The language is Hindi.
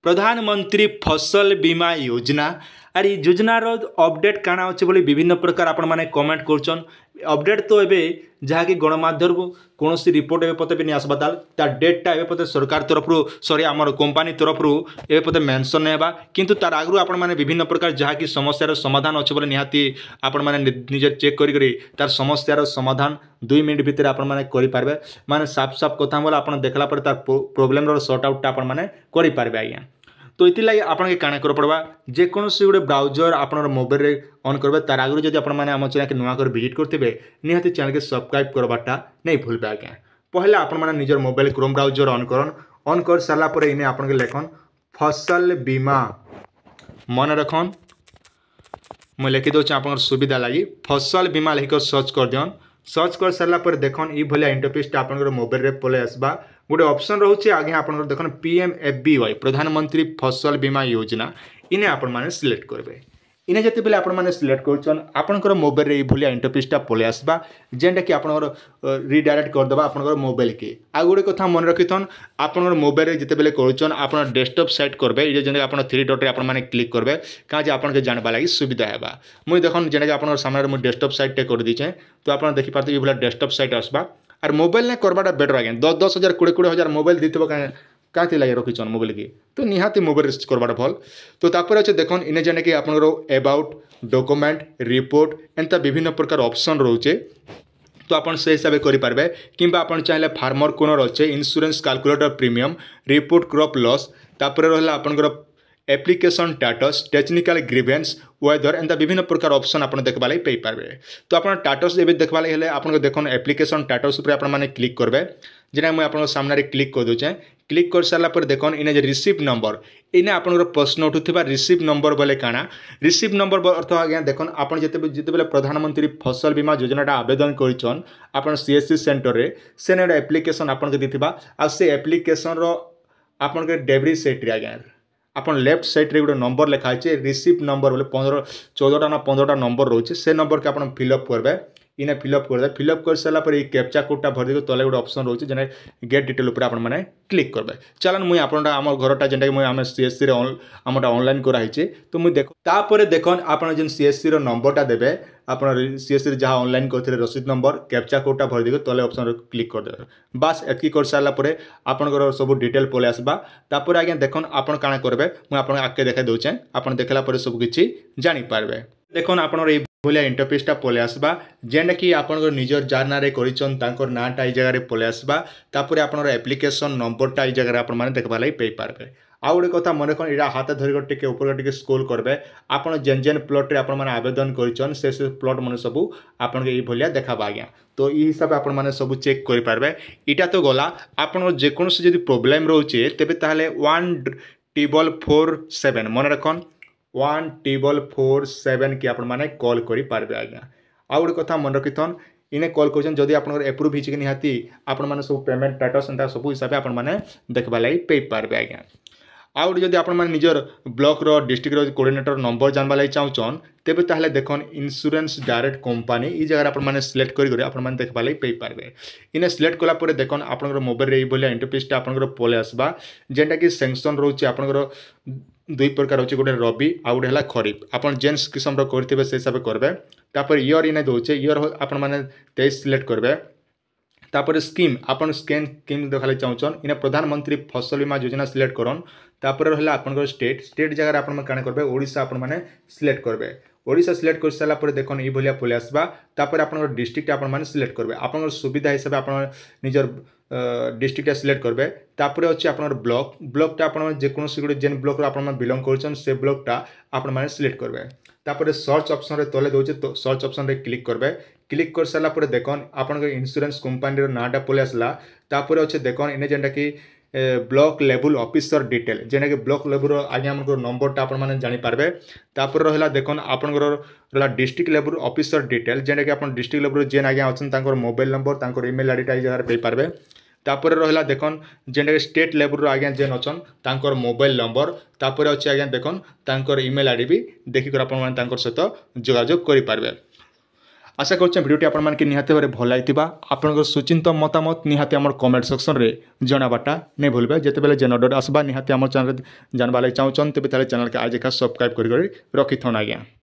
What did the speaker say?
प्रधानमंत्री फसल बीमा योजना आर ये योजनार अपडेट काଣା अच्छे बोली विभिन्न प्रकार आपण मैंने कमेंट करछन अपडेट तो एबे जहाँकि गणमाध्यम कौन रिपोर्ट एवं पते भी नहीं आसबा तार डेटा एवं पते सरकार तरफ सॉरी आमर कंपनी तरफ एवं पते मेंशन नहीं हेबा किंतु तार आगु आपण मैंने विभिन्न प्रकार जहाँकि समस्यार समाधान अच्छे बोले निहाती आपण मैंने निजे चेक करी तार समस्यार समाधान 2 मिनट भितर आपण मैंने करि पारबे माने साफ साफ कथा बोला आपण देखला पर तार प्रॉब्लम रो सॉर्ट आउट आपण मैंने करि पारबे आज्ञा। तो इतिलागी आपन के काना कर पड़वा जेकोसी गोटे ब्राउजर आपन मोबाइल रे ऑन करबे तार आगु जदि आपण माने हम चैनल के नुआ कर विजिट करथिबे निहाती चैनल के सब्सक्राइब करबाटा नहीं भूलबे आज्ञा। पहले आपण माने निजर मोबाइल क्रोम ब्राउजर ऑन कर सारला पर इने आपन के लेखन फसल बीमा मन रखन मैं लिखि दो आपन सुविधा लगी फसल बीमा लिखकर सर्च कर दियन सर्च कर सारा पर देखन ई भलिया इंटरफेस आपन मोबाइल रे पले आसबा गोटे ऑप्शन रोचे आगे आपन देखन PMFBY प्रधानमंत्री फसल बीमा योजना इने आपन माने सिलेक्ट करबे इने जते बेले आपन माने सिलेक्ट करछन आपनकर मोबाइल रे ई भलिया इंटरफेसटा पले आसबा जेंटा कि आपनकर रिडायरेक्ट कर देबा आपनकर मोबाइल के आ गोटे कथा मन रखिथन आपनकर मोबाइल रे जते बेले करछन आपन डेस्कटॉप सेट करबे ई जेंटा आपन 3 डॉट रे आपन माने क्लिक करबे का जे आपन के जानबा लागि सुविधा हेबा मुई देखन जेंटा कि आपनकर सामने रे मु डेस्कटॉप साइट टे कर दिछे तो आपन देखि पारते ई भलिया डेस्कटॉप साइट आसबा आर मोबाइल ने करबाटा बेटर आगे 10,000 20,000 मोबाइल दिथबो कांति लगे रखिछन मोबाइल की तो निहाती मोबाइल करबाटा भल तो तापर अच्छे देखन इने जेने कि आपनकर अबाउट डॉक्यूमेंट रिपोर्ट एंता विभिन्न प्रकार ऑप्शन रोचे तो आपन से हिसाब से करि पारबे किंबा आपन चाहिले फार्मर कोनर अच्छे insurance calculator premium report crop loss तापर रहला आपनकर application status technical grievance weather एंता विभिन्न प्रकार ऑप्शन आपन देखबा लागि पई पारबे तो आपन स्टेटस एबे देखबा लागि हेले आपन देखन एप्लिकेशन स्टेटस ऊपर आपन माने क्लिक करबे जेना मैं आपन सामने रे क्लिक कर दोचे क्लिक कर सारला पर देखन इने जे रिसीव नंबर इने आपन प्रश्न उठुथिबा रिसीव नंबर बोले काना रिसीव नंबर अर्थ आज्ञा देखन आपन जते बेले प्रधानमंत्री फसल बीमा योजनाटा आवेदन करिछन आपन CSC सेंटर रे सेने एप्लिकेशन आपन के दिथिबा आ से एप्लिकेशन रो आपन के डेब्री सेट रे आज्ञा आपन लेफ्ट साइड रे गोटे नंबर लिखा है रिसीव नंबर बोले 14टा ना 15टा नंबर रोचे से नंबर के आपन फिलअप करबे इने फिलअप कर दे फिलअप कर सारा पर कैप्चा कोडटा भर दे तले गोटे ऑप्शन रोचे जेने गेट डिटेल ऊपर आपन माने क्लिक करबे चलन मुई आपनटा हमर घरटा जेंटा कि मुई हम CSC रे हमटा ऑनलाइन करा हिचे तो मुई देखो तापर देखन आपन जेन CSC रो नंबरटा देबे आपन CSC रे जहा ऑनलाइन करथिले रसीद नंबर कैप्चा कोडटा भर दे तले ऑप्शन रे क्लिक कर दे बस एतकी कर सारला परे आपनकर सब डिटेल पले आसबा तापर आगे देखन आपन काना करबे मुई आपन आके देखा दोचे आपन देखला परे सब किछि जानि पारबे देखन आपनर ए भलिया इंटरफेसटा पले आसबा जेंटा कि आपनकर निजर जार नारे करिछन तांकर नाटा ई जगह रे पले आसबा तापर आपनर एप्लिकेशन नंबरटा ई जगह रे आपन माने देखबा लागि पे पारबे आ गोटे कथा मन रखन इरा हाथ धरिक टिके ऊपर टिके स्क्रॉल करबे आपन जेन जेन प्लॉट रे आपन माने आवेदन करिछन से प्लॉट माने सब आपन के ई भलिया देखाबा आज्ञा तो ई हिसाब आपन माने सब चेक करि पारबे इटा तो गला आपन जे कोनोसी जदि प्रॉब्लम रहउचे तेबे ताहले 1447 मन रखन 1447 की आपण माने कॉल करि पारबे आज्ञा आ गोटे कथा मन रखिथन इने कॉल करछन जदि आपन अप्रूव हिच के निहाती आपण माने सब पेमेंट स्टेटस एंता सब हिसाब आपण माने देखबा लागि पे पारबे आज्ञा आ गोटे जदि आपण माने निजर ब्लॉक रो डिस्ट्रिक्ट रो कोऑर्डिनेटर नंबर जानबा लागि चाहउछन तेबे ताहले देखन इंश्योरेंस डायरेक्ट कंपनी ई जगह आपण माने सिलेक्ट करि आपण माने देखबा लागि पे पारबे इने सिलेक्ट कला परे देखन आपनकर मोबाइल रे ई भलिया इंटरफेसटा आपनकर पले आसबा जेंटा कि सैंक्शन रोचे आपनकर 2 प्रकार होचे गोटे रबी आ गोटे हला खरीफ आपन जेन्स किस्म रो करथिबे से हिसाब करबे तापर ईयर इने दोचे ईयर आपन माने 23 सिलेक्ट करबे तापर स्कीम आपन स्कीम देखाले चाहउछन इने प्रधानमंत्री फसल बीमा योजना सिलेक्ट करन तापर रहला आपनकर स्टेट जगह आपन काना करबे ओडिसा आपन माने सिलेक्ट करबे ओडिसा सिलेक्ट कर सारा पर देखन ई भलिया पले आसबा तापर आपनकर डिस्ट्रिक्ट आपन माने सिलेक्ट करबे आपनकर सुविधा हिसाब आपन निजर डिस्ट्रिक्ट सिलेक्ट करबे तापर अछि आपनकर ब्लॉकटा आपन जे कोनोसी गोटे जेन ब्लॉक रो आपन बिलोंग करछन से ब्लॉकटा आपन माने सिलेक्ट करबे तापर सर्च ऑप्शन रे तले दोचे तो सर्च ऑप्शन रे क्लिक करबे क्लिक कर सारा पर देखन आपन इंश्योरेंस कंपनी रो नाटा पले आसला तापर अछि देखन इने जेंटा कि ब्लॉक लेवल ऑफिसर डिटेल जेना कि ब्लॉक लेवल आगे हमको नंबरटा आपण माने जानि पारबे तापर रहला देखन आपनकर रहला डिस्ट्रिक्ट लेवल ऑफिसर डिटेल जेना कि आपण डिस्ट्रिक्ट लेवल जेन आगे अछन तांकर मोबाइल नंबर तांकर ईमेल आईडी टाइ जगह पे पारबे तापर रहला देखन जेना कि स्टेट लेवल आगे जेन अछन तांकर मोबाइल नंबर तापर अछि आगे देखन तांकर ईमेल आईडी भी देखि कर आपण माने तांकर सहित जोगाजोग करि पारबे आशा करुच्छे भिडियोटी आपके निहाती भाव भल लगी आपंकर सुचिंत मतामत निहाती आम कमेंट सेक्शन में जनाबाटा नहीं भूलबे जिते बेले जेन अपडेट आसबा निहाती आम चैनल जानवा लगे चाहूँ तेज चैनल के आज सब्सक्राइब कर रखी था आज्ञा।